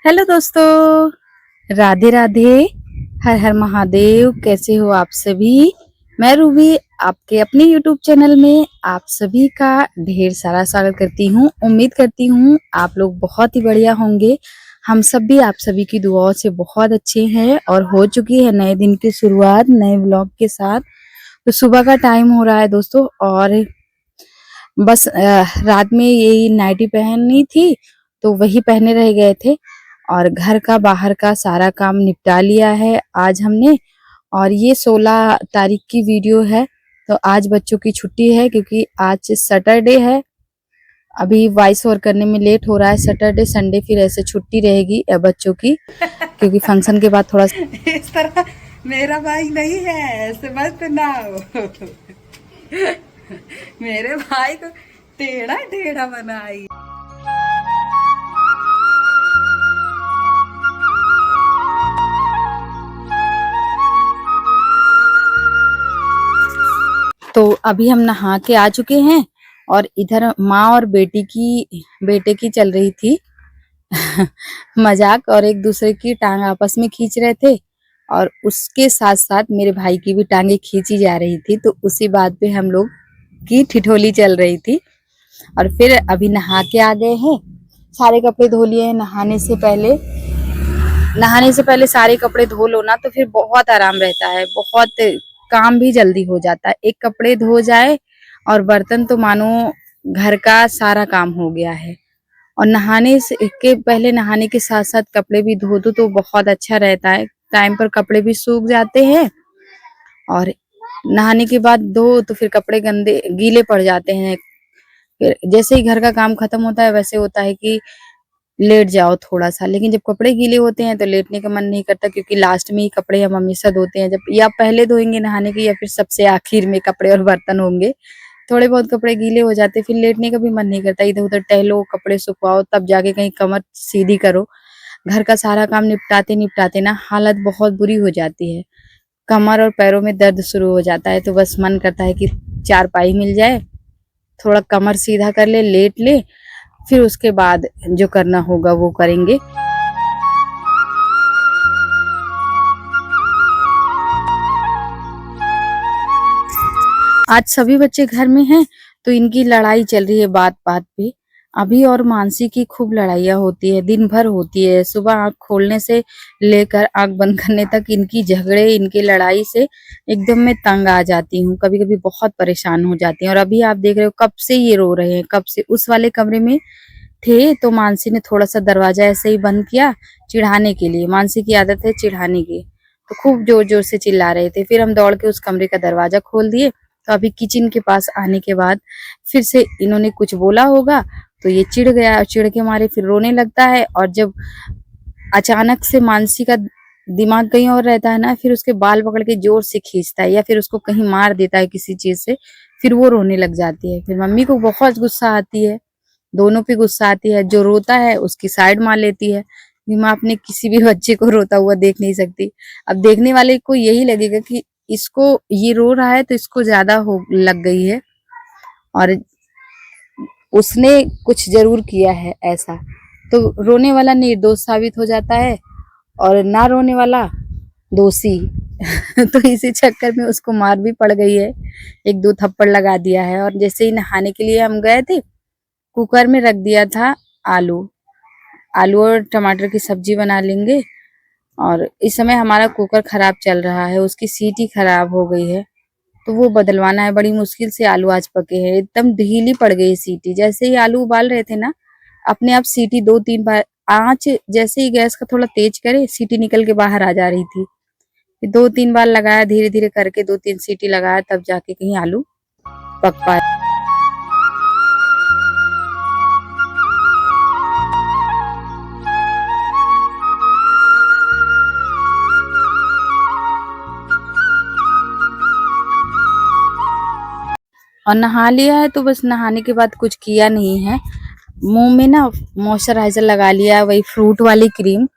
Hello दोस्तों, राधे राधे। हर हर महादेव। कैसे हो आप सभी? मैं रूबी आपके अपने यूट्यूब चैनल में आप सभी का ढेर सारा स्वागत करती हूँ। उम्मीद करती हूँ आप लोग बहुत ही बढ़िया होंगे। हम सब भी आप सभी की दुआओं से बहुत अच्छे हैं और हो चुकी है नए दिन की शुरुआत नए व्लॉग के साथ। तो सुबह का टाइम हो रहा है दोस्तों, और बस रात में यही नाइटी पहननी थी तो वही पहने रह गए थे, और घर का बाहर का सारा काम निपटा लिया है आज हमने। और ये 16 तारीख की वीडियो है। तो आज बच्चों की छुट्टी है क्योंकि आज सैटरडे है। अभी वॉइस ओवर करने में लेट हो रहा है। सैटरडे संडे फिर ऐसे छुट्टी रहेगी बच्चों की, क्योंकि फंक्शन के बाद थोड़ा इस तरह मेरा भाई नहीं है, ऐसे मत ना हो। मेरे भाई को टेढ़ा टेढ़ा बनाई। तो अभी हम नहा के आ चुके हैं, और इधर माँ और बेटे की चल रही थी मजाक, और एक दूसरे की टांग आपस में खींच रहे थे, और उसके साथ साथ मेरे भाई की भी टांगे खींची जा रही थी। तो उसी बात पे हम लोग की ठिठोली चल रही थी। और फिर अभी नहा के आ गए हैं, सारे कपड़े धो लिए हैं। नहाने से पहले सारे कपड़े धो लो ना तो फिर बहुत आराम रहता है, बहुत काम भी जल्दी हो जाता है। एक कपड़े धो जाए और बर्तन तो मानो घर का सारा काम हो गया है। और नहाने से के पहले नहाने के साथ साथ कपड़े भी धो दो तो बहुत अच्छा रहता है। टाइम पर कपड़े भी सूख जाते हैं, और नहाने के बाद धो तो फिर कपड़े गंदे गीले पड़ जाते हैं। फिर जैसे ही घर का काम खत्म होता है वैसे होता है कि लेट जाओ थोड़ा सा, लेकिन जब कपड़े गीले होते हैं तो लेटने का मन नहीं करता, क्योंकि लास्ट में ही कपड़े हम हमेशा धोते हैं। जब या पहले धोएंगे नहाने के, या फिर सबसे आखिर में कपड़े और बर्तन होंगे। थोड़े बहुत कपड़े गीले हो जाते फिर लेटने का भी मन नहीं करता। इधर उधर टहलो, कपड़े सुखवाओ, तब जाके कहीं कमर सीधी करो। घर का सारा काम निपटाते निपटाते ना हालत बहुत बुरी हो जाती है। कमर और पैरों में दर्द शुरू हो जाता है, तो बस मन करता है कि चारपाई मिल जाए, थोड़ा कमर सीधा कर ले, लेट ले, फिर उसके बाद जो करना होगा वो करेंगे। आज सभी बच्चे घर में हैं तो इनकी लड़ाई चल रही है बात बात पे। अभी और मानसी की खूब लड़ाइयाँ होती है, दिन भर होती है। सुबह आंख खोलने से लेकर आंख बंद करने तक इनकी झगड़े, इनकी लड़ाई से एकदम मैं तंग आ जाती हूँ। कभी कभी बहुत परेशान हो जाती हूँ। और अभी आप देख रहे हो कब से ये रो रहे हैं, कब से उस वाले कमरे में थे तो मानसी ने थोड़ा सा दरवाजा ऐसे ही बंद किया चिढ़ाने के लिए। मानसी की आदत है चिढ़ाने की, तो खूब जोर जोर से चिल्ला रहे थे। फिर हम दौड़ के उस कमरे का दरवाजा खोल दिए। तो अभी किचन के पास आने के बाद फिर से इन्होंने कुछ बोला होगा तो ये चिढ़ गया, और चिढ़ के मारे फिर रोने लगता है। और जब अचानक से मानसी का दिमाग कहीं और रहता है ना, फिर उसके बाल पकड़ के जोर से खींचता है, या फिर उसको कहीं मार देता है किसी चीज से, फिर वो रोने लग जाती है। फिर मम्मी को बहुत गुस्सा आती है, दोनों पे गुस्सा आती है। जो रोता है उसकी साइड मार लेती है कि माँ अपने किसी भी बच्चे को रोता हुआ देख नहीं सकती। अब देखने वाले को यही लगेगा कि इसको ये रो रहा है तो इसको ज्यादा हो लग गई है, और उसने कुछ जरूर किया है ऐसा। तो रोने वाला निर्दोष साबित हो जाता है, और ना रोने वाला दोषी तो इसी चक्कर में उसको मार भी पड़ गई है, एक दो थप्पड़ लगा दिया है। और जैसे ही नहाने के लिए हम गए थे, कुकर में रख दिया था आलू। आलू और टमाटर की सब्जी बना लेंगे। और इस समय हमारा कुकर खराब चल रहा है, उसकी सीटी खराब हो गई है, तो वो बदलवाना है। बड़ी मुश्किल से आलू आज पके हैं, एकदम ढीली पड़ गई सीटी। जैसे ही आलू उबाल रहे थे ना, अपने आप सीटी 2-3 बार, आंच जैसे ही गैस का थोड़ा तेज करे सीटी निकल के बाहर आ जा रही थी। 2-3 बार लगाया, धीरे धीरे करके 2-3 सीटी लगाया, तब जाके कहीं आलू पक पाए। और नहा लिया है तो बस नहाने के बाद कुछ किया नहीं है। मुंह में ना मॉइस्चराइजर लगा लिया है, वही फ्रूट वाली क्रीम,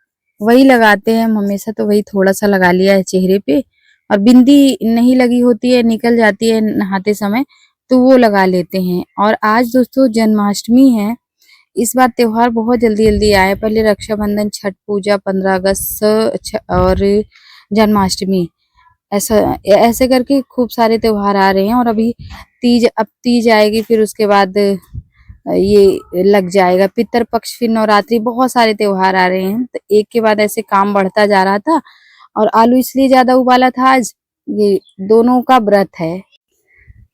वही लगाते हैं हम हमेशा, तो वही थोड़ा सा लगा लिया है चेहरे पे। और बिंदी नहीं लगी होती है, निकल जाती है नहाते समय, तो वो लगा लेते हैं। और आज दोस्तों जन्माष्टमी है, इस बार त्योहार बहुत जल्दी जल्दी आए। पहले रक्षाबंधन, छठ पूजा, 15 अगस्त और जन्माष्टमी, ऐसा ऐसे करके खूब सारे त्योहार आ रहे हैं। और अभी तीज, अब तीज आएगी, फिर उसके बाद ये लग जाएगा पितर पक्ष, फिर नवरात्रि, बहुत सारे त्योहार आ रहे हैं। तो एक के बाद ऐसे काम बढ़ता जा रहा था। और आलू इसलिए ज्यादा उबाला था आज, ये दोनों का व्रत है,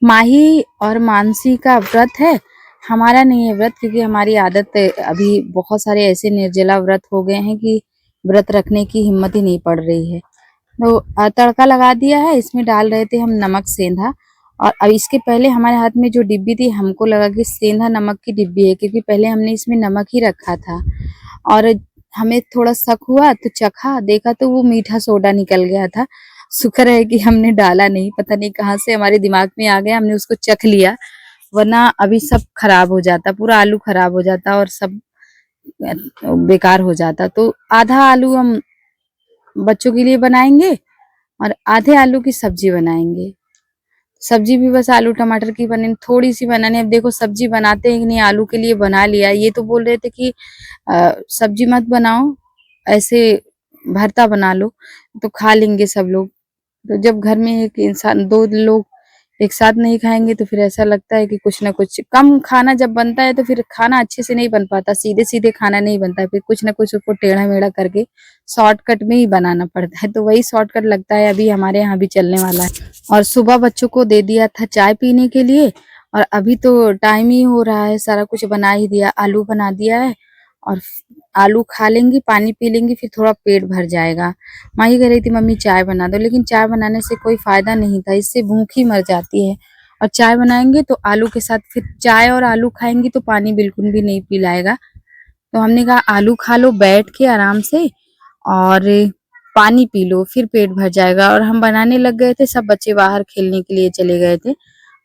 माही और मानसी का व्रत है। हमारा नहीं है व्रत, क्योंकि हमारी आदत अभी बहुत सारे ऐसे निर्जला व्रत हो गए हैं कि व्रत रखने की हिम्मत ही नहीं पड़ रही है। तो तड़का लगा दिया है। इसमें डाल रहे थे हम नमक सेंधा, और अब इसके पहले हमारे हाथ में जो डिब्बी थी, हमको लगा कि सेंधा नमक की डिब्बी है, क्योंकि पहले हमने इसमें नमक ही रखा था। और हमें थोड़ा शक हुआ तो चखा, देखा तो वो मीठा सोडा निकल गया था। शुक्र है कि हमने डाला नहीं, पता नहीं कहाँ से हमारे दिमाग में आ गया, हमने उसको चख लिया, वरना अभी सब खराब हो जाता, पूरा आलू खराब हो जाता और सब बेकार हो जाता। तो आधा आलू हम बच्चों के लिए बनाएंगे और आधे आलू की सब्जी बनाएंगे। सब्जी भी बस आलू टमाटर की बने, थोड़ी सी बनानी। अब देखो सब्जी बनाते हैं कि नहीं, आलू के लिए बना लिया। ये तो बोल रहे थे कि सब्जी मत बनाओ, ऐसे भरता बना लो तो खा लेंगे सब लोग। तो जब घर में एक इंसान, दो लोग एक साथ नहीं खाएंगे तो फिर ऐसा लगता है कि कुछ ना कुछ कम खाना जब बनता है तो फिर खाना अच्छे से नहीं बन पाता, सीधे सीधे खाना नहीं बनता है, फिर कुछ ना कुछ उसको टेढ़ा मेढ़ा करके शॉर्टकट में ही बनाना पड़ता है। तो वही शॉर्टकट लगता है, अभी हमारे यहाँ भी चलने वाला है। और सुबह बच्चों को दे दिया था चाय पीने के लिए, और अभी तो टाइम ही हो रहा है, सारा कुछ बना ही दिया, आलू बना दिया है। और आलू खा लेंगी, पानी पी लेंगी, फिर थोड़ा पेट भर जाएगा। माँ ही कह रही थी मम्मी चाय बना दो, लेकिन चाय बनाने से कोई फायदा नहीं था, इससे भूख ही मर जाती है। और चाय बनाएंगे तो आलू के साथ फिर चाय और आलू खाएंगी तो पानी बिल्कुल भी नहीं पिलाएगा। तो हमने कहा आलू खा लो बैठ के आराम से, और पानी पी लो, फिर पेट भर जाएगा। और हम बनाने लग गए थे, सब बच्चे बाहर खेलने के लिए चले गए थे।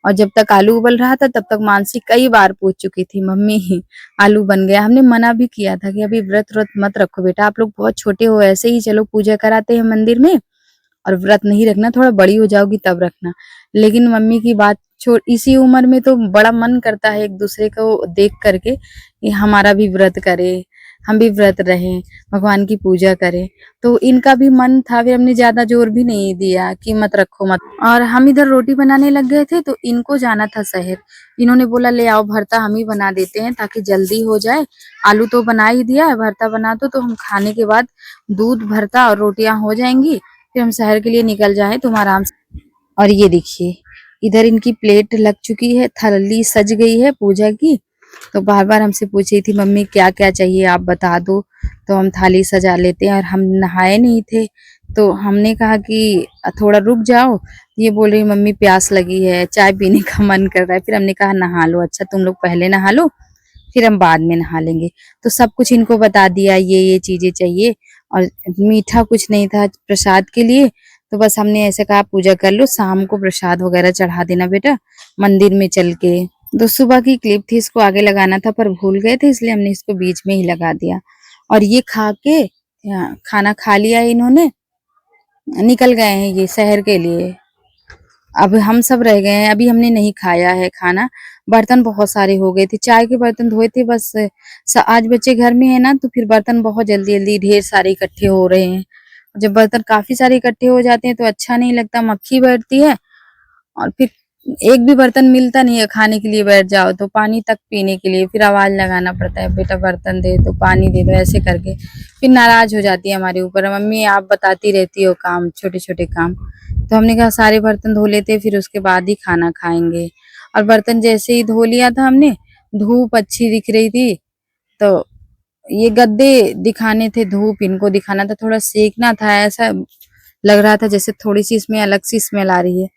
और जब तक आलू उबल रहा था तब तक मानसी कई बार पूछ चुकी थी मम्मी आलू बन गया। हमने मना भी किया था कि अभी व्रत व्रत मत रखो बेटा, आप लोग बहुत छोटे हो, ऐसे ही चलो पूजा कराते हैं मंदिर में, और व्रत नहीं रखना, थोड़ा बड़ी हो जाओगी तब रखना। लेकिन मम्मी की बात छोड़, इसी उम्र में तो बड़ा मन करता है एक दूसरे को देख करके कि हमारा भी व्रत करे, हम भी व्रत रहें, भगवान की पूजा करें। तो इनका भी मन था, फिर हमने ज्यादा जोर भी नहीं दिया कि मत रखो मत। और हम इधर रोटी बनाने लग गए थे, तो इनको जाना था शहर। इन्होंने बोला ले आओ भरता हम ही बना देते हैं ताकि जल्दी हो जाए। आलू तो बना ही दिया है, भरता बना दो तो हम खाने के बाद दूध भरता और रोटियां हो जाएंगी, फिर हम शहर के लिए निकल जाए तुम आराम से। और ये देखिए इधर इनकी प्लेट लग चुकी है, थाली सज गई है पूजा की। तो बार बार हमसे पूछ रही थी मम्मी क्या क्या चाहिए आप बता दो, तो हम थाली सजा लेते हैं। और हम नहाए नहीं थे तो हमने कहा कि थोड़ा रुक जाओ, ये बोल रही मम्मी प्यास लगी है, चाय पीने का मन कर रहा है। फिर हमने कहा नहा लो, अच्छा तुम लोग पहले नहा लो, फिर हम बाद में नहा लेंगे। तो सब कुछ इनको बता दिया, ये चीजें चाहिए। और मीठा कुछ नहीं था प्रसाद के लिए, तो बस हमने ऐसे कहा पूजा कर लो, शाम को प्रसाद वगैरह चढ़ा देना बेटा मंदिर में चल के। तो सुबह की क्लिप थी, इसको आगे लगाना था पर भूल गए थे, इसलिए हमने इसको बीच में ही लगा दिया। और ये खा के खाना खा लिया इन्होंने, निकल गए हैं ये शहर के लिए। अब हम सब रह गए हैं, अभी हमने नहीं खाया है खाना। बर्तन बहुत सारे हो गए थे, चाय के बर्तन धोए थे बस। आज बच्चे घर में है ना, तो फिर बर्तन बहुत जल्दी जल्दी ढेर सारे इकट्ठे हो रहे हैं। जब बर्तन काफी सारे इकट्ठे हो जाते हैं तो अच्छा नहीं लगता, मक्खी बैठती है। और फिर एक भी बर्तन मिलता नहीं है, खाने के लिए बैठ जाओ तो पानी तक पीने के लिए फिर आवाज लगाना पड़ता है, बेटा बर्तन दे दो, पानी दे दो, ऐसे करके फिर नाराज हो जाती है हमारे ऊपर, मम्मी आप बताती रहती हो काम, छोटे छोटे काम। तो हमने कहा सारे बर्तन धो लेते, फिर उसके बाद ही खाना खाएंगे। और बर्तन जैसे ही धो लिया था हमने, धूप अच्छी दिख रही थी, तो ये गद्दे दिखाने थे, धूप इनको दिखाना था, थोड़ा सेकना था, ऐसा लग रहा था जैसे थोड़ी सी इसमें अलग सी स्मेल आ रही है।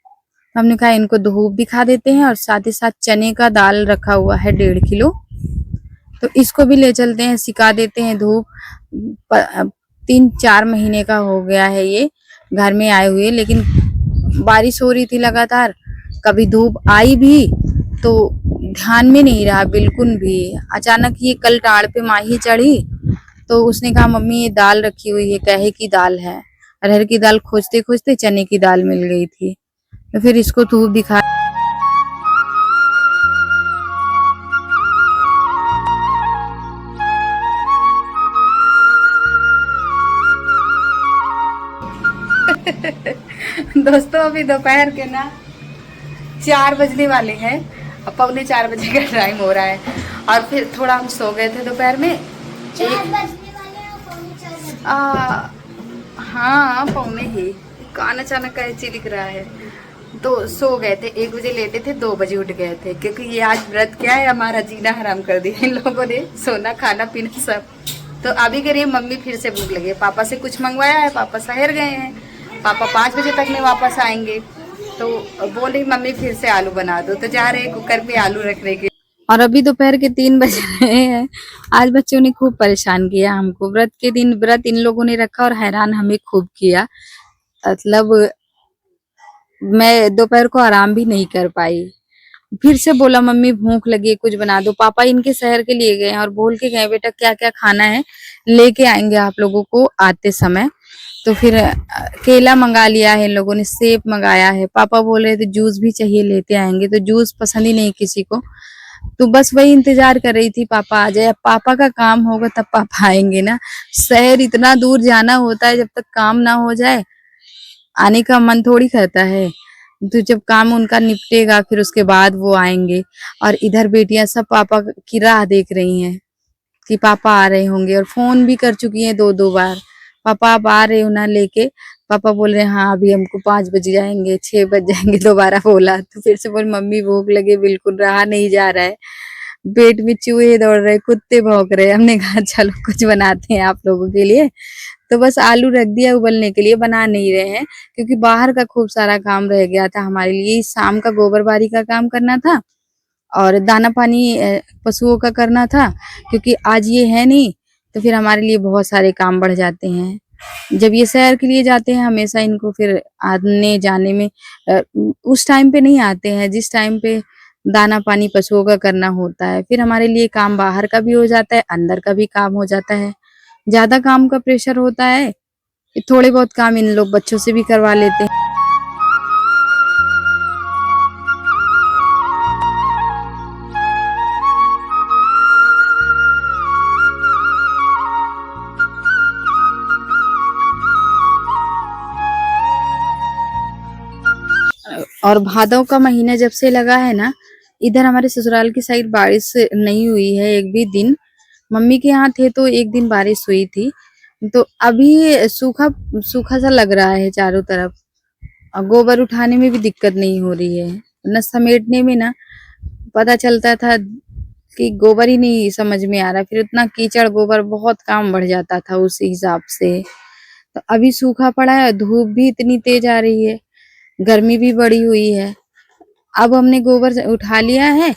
हमने कहा इनको धूप दिखा देते हैं। और साथ ही साथ चने का दाल रखा हुआ है 1.5 किलो, तो इसको भी ले चलते हैं, सिका देते हैं धूप। 3-4 महीने का हो गया है ये घर में आए हुए, लेकिन बारिश हो रही थी लगातार, कभी धूप आई भी तो ध्यान में नहीं रहा बिल्कुल भी। अचानक ये कल टाड़ पे माही चढ़ी तो उसने कहा मम्मी ये दाल रखी हुई है, कहे की दाल है। अरहर की दाल खोजते खोजते चने की दाल मिल गई थी, तो फिर इसको धूप दिखा। दोस्तों अभी दोपहर के ना 4 बजने वाले हैं। अब 3:45 का टाइम हो रहा है और फिर थोड़ा हम सो गए थे दोपहर में। 4 बजने वाले हैं और पौने 4 बजने आ, हाँ पौने ही कान अचानक कैसे लिख रहा है। तो सो गए थे, 1 बजे लेटे थे, 2 बजे उठ गए थे क्योंकि ये आज व्रत क्या है, हमारा जीना हराम कर दिया इन लोगों ने, सोना खाना पीना सब। तो अभी करिए मम्मी फिर से भूख लगी है, पापा से कुछ मंगवाया है, पापा शहर गए हैं, पापा 5 बजे तक में वापस आएंगे। तो बोल रही मम्मी फिर से आलू बना दो, तो जा रहे कुकर पे आलू रखने के। और अभी दोपहर के 3 बज रहे हैं। आज बच्चों ने खूब परेशान किया हमको, व्रत के दिन व्रत इन लोगों ने रखा और हैरान हमें खूब किया। मतलब मैं दोपहर को आराम भी नहीं कर पाई। फिर से बोला मम्मी भूख लगी है कुछ बना दो। पापा इनके शहर के लिए गए हैं और बोल के गए बेटा क्या क्या खाना है लेके आएंगे आप लोगों को आते समय। तो फिर केला मंगा लिया है इन लोगों ने, सेब मंगाया है। पापा बोल रहे थे जूस भी चाहिए लेते आएंगे, तो जूस पसंद ही नहीं किसी को। तो बस वही इंतजार कर रही थी पापा आ जाए। अब पापा का काम होगा तब पापा आएंगे ना। शहर इतना दूर जाना होता है, जब तक काम ना हो जाए आने का मन थोड़ी करता है। तो जब काम उनका निपटेगा फिर उसके बाद वो आएंगे। और इधर बेटियां सब पापा की राह देख रही हैं कि पापा आ रहे होंगे, और फोन भी कर चुकी हैं 2-2 बार, पापा आप आ रहे हो ना लेके। पापा बोल रहे हैं हाँ अभी हमको 5 बज जाएंगे, 6 बज जाएंगे। दोबारा बोला तो फिर से बोल मम्मी भूख लगे, बिल्कुल रहा नहीं जा रहा है, पेट में चूहे दौड़ रहे, कुत्ते भौंक रहे। हमने कहा चलो कुछ बनाते हैं आप लोगों के लिए। तो बस आलू रख दिया उबलने के लिए, बना नहीं रहे हैं क्योंकि बाहर का खूब सारा काम रह गया था हमारे लिए। शाम का गोबर बारी का काम करना था और दाना पानी पशुओं का करना था, क्योंकि आज ये है नहीं तो फिर हमारे लिए बहुत सारे काम बढ़ जाते हैं। जब ये सैर के लिए जाते हैं हमेशा इनको फिर आने जाने में उस टाइम पे नहीं आते हैं जिस टाइम पे दाना पानी पशुओं का करना होता है। फिर हमारे लिए काम बाहर का भी हो जाता है, अंदर का भी काम हो जाता है। ज्यादा काम का प्रेशर होता है, थोड़े बहुत काम इन लोग बच्चों से भी करवा लेते हैं। और भादव का महीना जब से लगा है ना, इधर हमारे ससुराल की साइड बारिश नहीं हुई है एक भी दिन। मम्मी के यहाँ थे तो एक दिन बारिश हुई थी। तो अभी सूखा सूखा सा लग रहा है चारों तरफ। और गोबर उठाने में भी दिक्कत नहीं हो रही है, न समेटने में ना पता चलता था कि गोबर ही नहीं समझ में आ रहा, फिर उतना कीचड़ गोबर बहुत काम बढ़ जाता था उस हिसाब से। तो अभी सूखा पड़ा है, धूप भी इतनी तेज आ रही है, गर्मी भी बढ़ी हुई है। अब हमने गोबर उठा लिया है,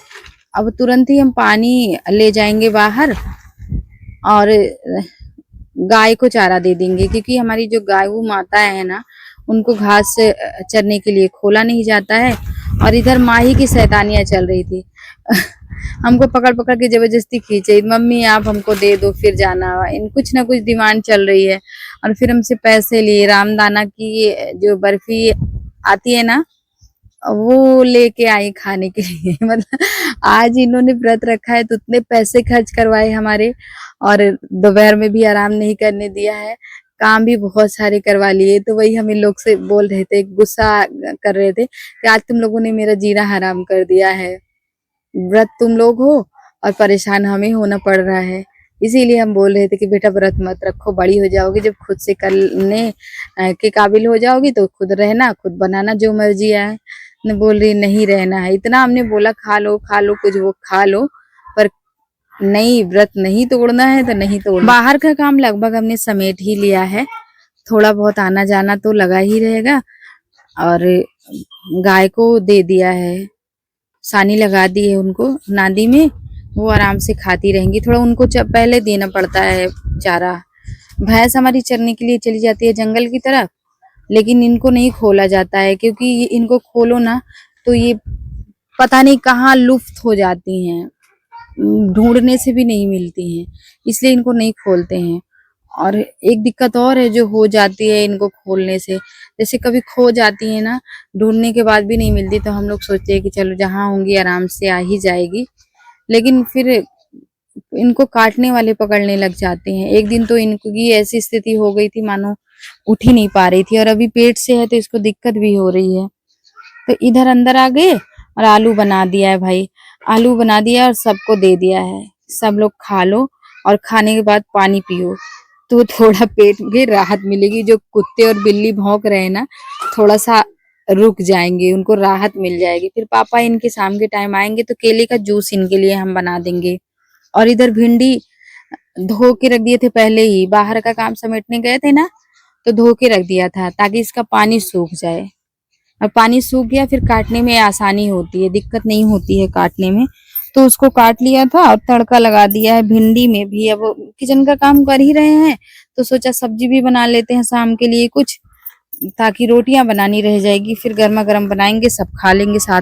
अब तुरंत ही हम पानी ले जाएंगे बाहर और गाय को चारा दे देंगे, क्योंकि हमारी जो गाय माता है ना उनको घास से चरने के लिए खोला नहीं जाता है। और इधर माही की शैतानियां चल रही थी हमको पकड़ पकड़ के जबरदस्ती खींचे, मम्मी आप हमको दे दो फिर जाना। इन कुछ ना कुछ डिमांड चल रही है। और फिर हमसे पैसे लिए, रामदाना की जो बर्फी आती है ना वो लेके आई खाने के लिए मतलब आज इन्होंने व्रत रखा है तो उतने पैसे खर्च करवाए हमारे, और दोपहर में भी आराम नहीं करने दिया है, काम भी बहुत सारे करवा लिए। तो वही हम इन लोग से बोल रहे थे, गुस्सा कर रहे थे कि आज तुम लोगों ने मेरा जीना हराम कर दिया है, व्रत तुम लोग हो और परेशान हमें होना पड़ रहा है। इसीलिए हम बोल रहे थे कि बेटा व्रत मत रखो, बड़ी हो जाओगी जब खुद से करने के काबिल हो जाओगी तो खुद रहना, खुद बनाना जो मर्जी आए। ने बोल रही नहीं रहना है। इतना हमने बोला खा लो कुछ वो खा लो, पर नहीं, व्रत नहीं तोड़ना है तो नहीं तोड़ना। बाहर का काम लगभग हमने समेट ही लिया है, थोड़ा बहुत आना जाना तो लगा ही रहेगा। और गाय को दे दिया है, सानी लगा दी है उनको नादी में, वो आराम से खाती रहेंगी। थोड़ा उनको पहले देना पड़ता है चारा। भैंस हमारी चरने के लिए चली जाती है जंगल की तरफ, लेकिन इनको नहीं खोला जाता है क्योंकि इनको खोलो ना तो ये पता नहीं कहाँ लुप्त हो जाती हैं, ढूंढने से भी नहीं मिलती हैं, इसलिए इनको नहीं खोलते हैं। और एक दिक्कत और है जो हो जाती है इनको खोलने से, जैसे कभी खो जाती है ना, ढूंढने के बाद भी नहीं मिलती तो हम लोग सोचते हैं कि चलो जहाँ होंगी आराम से आ ही जाएगी, लेकिन फिर इनको काटने वाले पकड़ने लग जाते हैं। एक दिन तो इनकी ऐसी स्थिति हो गई थी मानो उठ ही नहीं पा रही थी, और अभी पेट से है तो इसको दिक्कत भी हो रही है। तो इधर अंदर आ गए और आलू बना दिया है भाई, आलू बना दिया और सबको दे दिया है, सब लोग खा लो और खाने के बाद पानी पियो तो थोड़ा पेट में राहत मिलेगी। जो कुत्ते और बिल्ली भौंक रहे हैं ना, थोड़ा सा रुक जाएंगे, उनको राहत मिल जाएगी। फिर पापा इनके शाम के टाइम आएंगे तो केले का जूस इनके लिए हम बना देंगे। और इधर भिंडी धो के रख दिए थे पहले ही, बाहर का काम समेटने गए थे ना तो धो के रख दिया था ताकि इसका पानी सूख जाए, और पानी सूख गया फिर काटने में आसानी होती है, दिक्कत नहीं होती है काटने में। तो उसको काट लिया था और तड़का लगा दिया है भिंडी में भी। अब किचन का काम कर ही रहे हैं तो सोचा सब्जी भी बना लेते हैं शाम के लिए कुछ, ताकि रोटियां बनानी रह जाएगी, फिर गर्मा गर्म बनाएंगे, सब खा लेंगे साथ।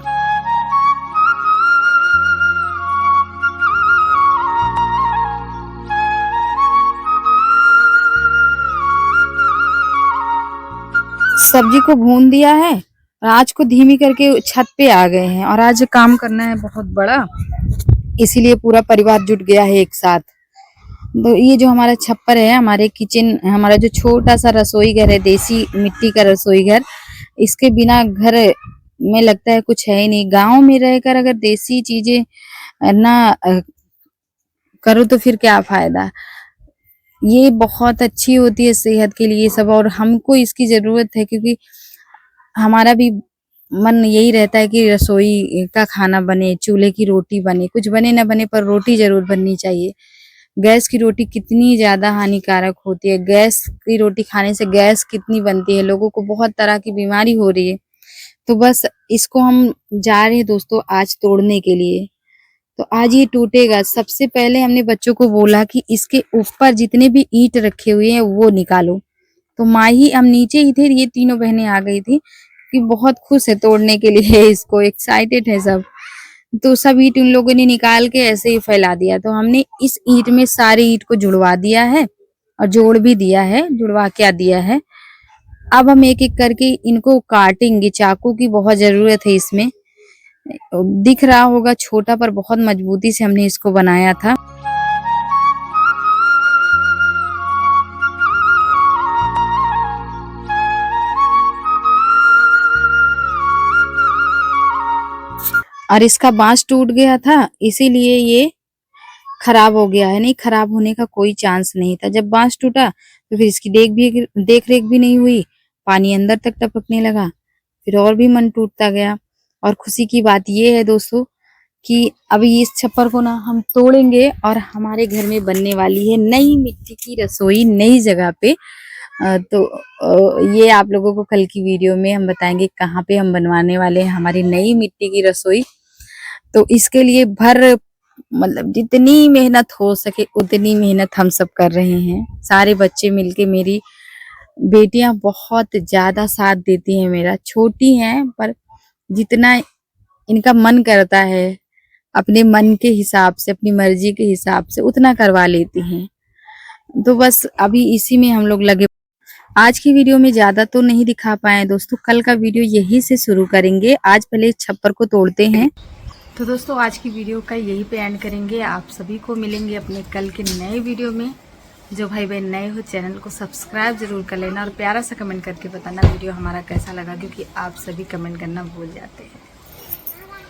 सब्जी को भून दिया है और आज को धीमी करके छत पे आ गए हैं, और आज काम करना है बहुत बड़ा, इसीलिए पूरा परिवार जुट गया है एक साथ। तो ये जो हमारा छप्पर है, हमारे किचन, हमारा जो छोटा सा रसोई घर है, देसी मिट्टी का रसोई घर, इसके बिना घर में लगता है कुछ है ही नहीं। गांव में रहकर अगर देसी चीजें ना करो तो फिर क्या फायदा। ये बहुत अच्छी होती है सेहत के लिए सब, और हमको इसकी जरूरत है क्योंकि हमारा भी मन यही रहता है कि रसोई का खाना बने, चूल्हे की रोटी बने, कुछ बने ना बने पर रोटी जरूर बननी चाहिए। गैस की रोटी कितनी ज्यादा हानिकारक होती है, गैस की रोटी खाने से गैस कितनी बनती है, लोगों को बहुत तरह की बीमारी हो रही है। तो बस इसको हम जा रहे हैं दोस्तों आज तोड़ने के लिए। तो आज ये टूटेगा। सबसे पहले हमने बच्चों को बोला कि इसके ऊपर जितने भी ईंट रखे हुए हैं वो निकालो। तो माँ ही, हम नीचे ही थे, ये तीनों बहनें आ गई थी कि बहुत खुश है तोड़ने के लिए, इसको एक्साइटेड है सब। तो सब ईंट उन लोगों ने निकाल के ऐसे ही फैला दिया। तो हमने इस ईंट में सारे ईंट को जुड़वा दिया है और जोड़ भी दिया है, जुड़वा क्या दिया है। अब हम एक एक करके इनको काटेंगे, चाकू की बहुत जरूरत है इसमें। दिख रहा होगा छोटा पर बहुत मजबूती से हमने इसको बनाया था। और इसका बांस टूट गया था इसीलिए ये खराब हो गया है, नहीं खराब होने का कोई चांस नहीं था। जब बांस टूटा तो फिर इसकी देख रेख भी नहीं हुई, पानी अंदर तक टपकने लगा, फिर और भी मन टूटता गया। और खुशी की बात ये है दोस्तों कि अभी इस छप्पर को ना हम तोड़ेंगे और हमारे घर में बनने वाली है नई मिट्टी की रसोई, नई जगह पे। ये आप लोगों को कल की वीडियो में हम बताएंगे कहाँ पे हम बनवाने वाले हैं हमारी नई मिट्टी की रसोई। तो इसके लिए मतलब जितनी मेहनत हो सके उतनी मेहनत हम सब कर रहे हैं, सारे बच्चे मिलके। मेरी बेटियां बहुत ज्यादा साथ देती हैं मेरा, छोटी हैं पर जितना इनका मन करता है अपने मन के हिसाब से, अपनी मर्जी के हिसाब से उतना करवा लेती हैं। तो बस अभी इसी में हम लोग लगे। आज की वीडियो में ज्यादा तो नहीं दिखा पाए दोस्तों, कल का वीडियो यही से शुरू करेंगे। आज पहले छप्पर को तोड़ते हैं। तो दोस्तों आज की वीडियो का यही पे एंड करेंगे। आप सभी को मिलेंगे अपने कल के नए वीडियो में। जो भाई बहन नए हो चैनल को सब्सक्राइब जरूर कर लेना और प्यारा सा कमेंट करके बताना वीडियो हमारा कैसा लगा, क्योंकि आप सभी कमेंट करना भूल जाते हैं।